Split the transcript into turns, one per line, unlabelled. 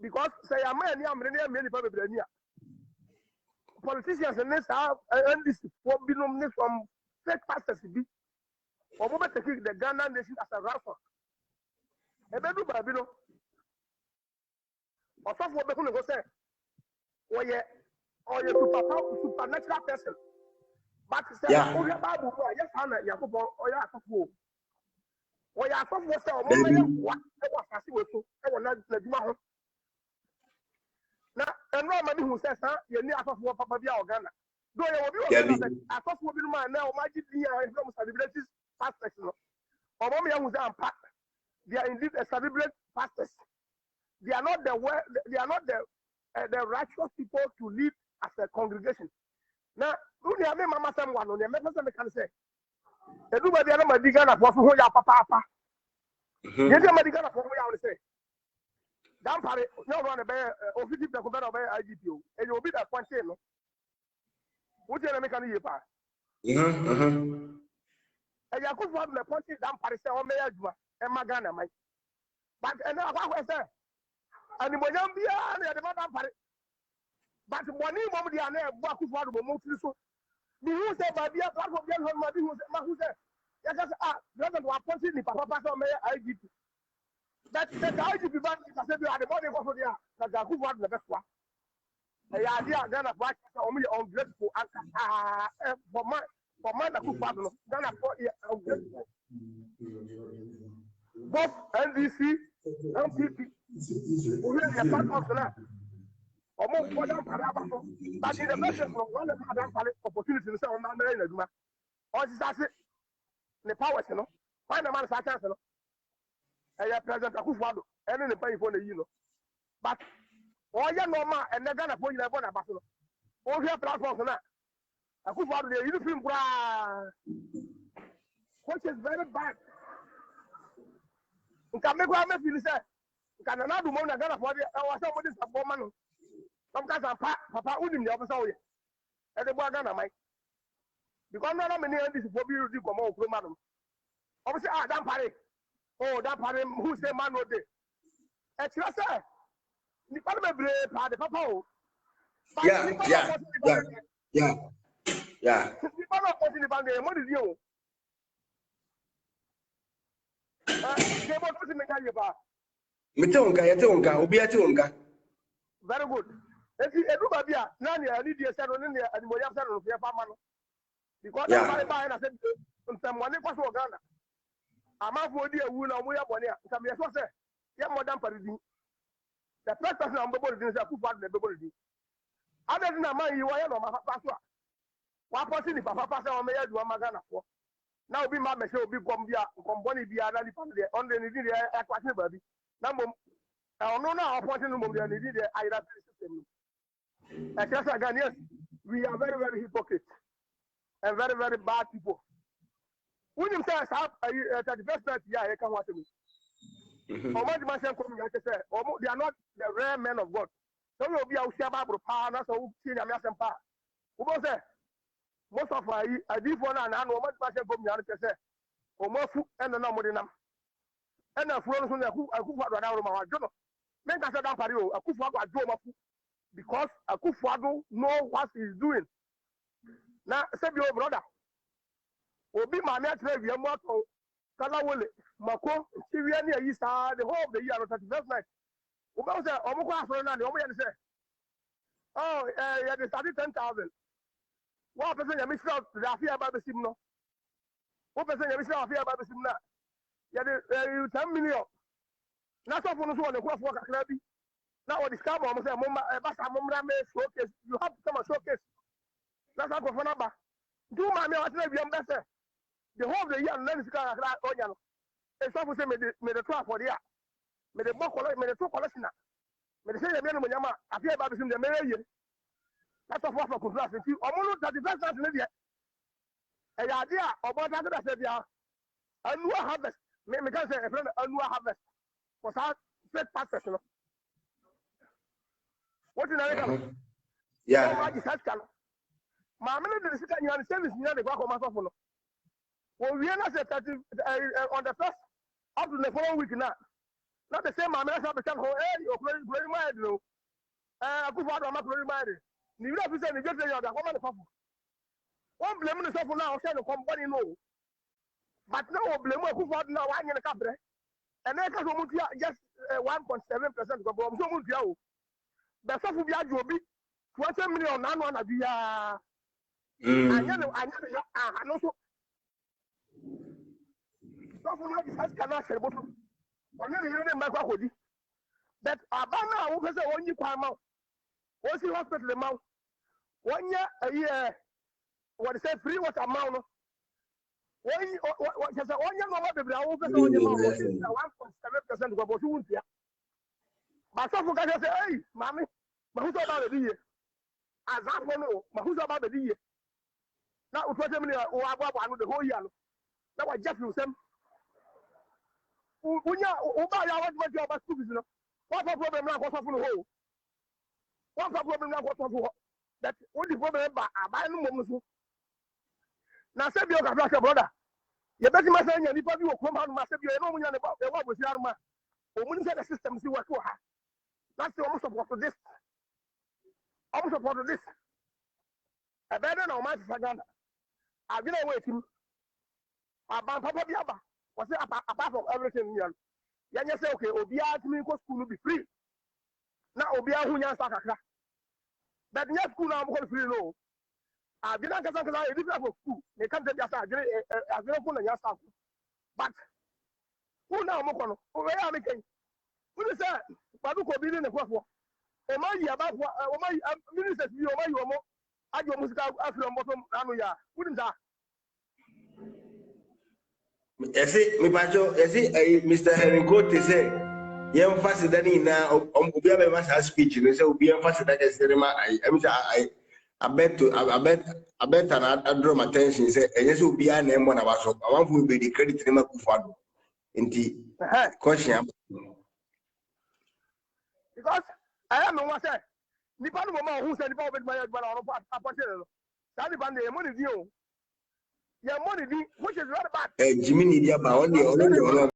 because say a man politicians and this have NDCfuo be nominated from fake pastors be or moment to kick the Ghana nation as a ransom. A baby babino or some what people go say or ye supernatural person. But say oh ya babu yes hana Yakobo or ya Akufo or ya Akufo say o mo ya what e wa fasi we so e wona na djuma ho. Na enro amani hu say sa ye ni Akufo papa bia Ghana do ye obi o say Akufo bi no man na o ma gidi ya from celebrities pastors no o mo ya hu say ampa they are indeed a celebrate pastors. They are not the righteous people to lead as a congregation. Now, who they are mama someone on the person can say everybody are my digger for who ya papa. You get my digger for who ya say. Dampare, no run a bear or 50 the better by IGPO, and you'll be that one chain. Would you make a year pass? And Akufo Addo the point is Dampare say on Mayajua and Magana, Mike. But and now what was that? And the Moyambia and the Dampare. But one mom the ane Akufo Addo mo so. The who say by the platform get on my who say yes doesn't want to the papa on IGP. That the IGP ban is said you are the money for there that Akufo Addo the best one. The idea Ghana black only ungrateful and for my Akufo Addo Ghana for ungrateful. Both NDC, MPP, who are the platforms now. Almost for them, but in the message from one of them opportunity to say on Mandarin, or is that the powers, you know, find a man such as a president Akufo Addo, and then the pay for the but all your normal and they're gonna put you on a battle. All your platforms now. Akufo Addo, the uniform, which is very bad. You can make one feel say, you can another woman Ghana for the somebody support man. Some guys are papa wouldn't the officer. And the boy Ghana, Mike. Because none of many NDCfuo be ready to come out from madam. Obviously, Dampare. Oh, Dampare, who say man no day. It's just say, the parliament brave, the papa.
Yeah.
The people not putting the band, what is you? Very good. Everybody, Nani, I need to settle in there and we have settled for Pamano. Because I said, someone was Ghana. I'm not for dear wound on way up on here. Some years was there. Yeah, more Dampare. The first person on the board is a football, the board. Other than a man, you are my pastor. One person, if Papa Pastor on Mayor, you are Magana for. Now be my machine, be Bombia, Comboni, be a rally family, on the aquatic baby. Number, I don't know now, appointing them on the Ira system. As just again, yes, we are very, very hypocrite and very, very bad people. When you say, at the first night, yeah, I can watch me. Or what my son coming, like I said, they are not the rare men of God. So you'll be out Shabba, Pana, so see them as a power. Who was there? Most of I did one and I know what my son coming, like I said, or more food and the number in them. And the floor from the Akufo Addo out of my journal. Make us a Dampare, Akufo Addo, because Akufo Addo know what he's doing. Now, say your brother. Obi Mami Atrevi, Mako, Kalawole, Mako, Syriania, the whole of the year, 31st night. Oba say, Omoko Afrona, the Omo say, oh, yeah, they started 10,000. One person, you miss out the Afia Babasimno. One person, you miss out Afia Babasimna. Yeah, 10 million. Not so for the one, the Cross Walker Clubby. Now, what is come on, showcase. You have to come and showcase. That's not for number. Do my mail, better. The whole of the year, and then it's going to cry on you. It's not to say, made the trap for the year. Made the book, made the two collection. Made the same Yama, I fear about the Mary. That's a for contrast. I'm only 31st night in India. a idea about that said ya annual harvest me can say a friend annual harvest for that set pastors no what in America
yeah
so much has can my man the sit and you service near the go master for no well we are not on the first up to the following week now not the same my man have become hey you play my no Akufo Addo am play my ni you have to say ni get you da come the papa one blame the stuff now say no company no but now blame Akufo Addo now one yen ka bre and then ka so mu just 1.7% go so mu tia o the stuff bi ajo obi 20 million na no na bia anya no so stuff no be fast kana share boto onye ni ni ma kwa kodi that abana wo pese onyi kwa ma wo si hospital ma wonya what say free water ma no what say onye no wa bebre wo pese onye ma wo si 1.7% go boto wuntia ba so fu ka say hey mami ma hu so ba be die azafo no ma hu so ba be die na o 20 million o abo anu the whole year no na wa just you sem unya o ba ya what you about school no what problem na ko so fu no ho what problem na ko so fu that what the problem ba abai no mom so na se bi o ka flash brother ye beti ma say nya nipa bi wo krom ha no ma se bi e no munya ne ba e wa bosi arma o mu ni say the system si work ha that's the almost support to this almost support to this e be na o ma fa Ghana I've been waiting about papa biaba was apart from everything here you say okay obia to me go school be free na obia hu nya sta kakra but nya school na go free no I've been kasa e different for school they can't tell just I've been for nya sta but who now mo kono o we am ken who say padu ko bi ne kwafo o ma yi aba o ma ministers bi o ma yi o mo ajo musika afro mbotom anu ya who nda
ese mi pacho ese Mr. Henrico te say ye emphasize that na obi aba ma sa speech no say obi emphasize that ceremony I bet and draw my attention say enye say obi na emo na baso amanfo be the credit na Akufo Addo nti question
because I am no one say nipa no mama who say nipa obedi ma ya gba na ono apportion no that nipa na money di o your money di which is right back
Jimmy ni dia ba on the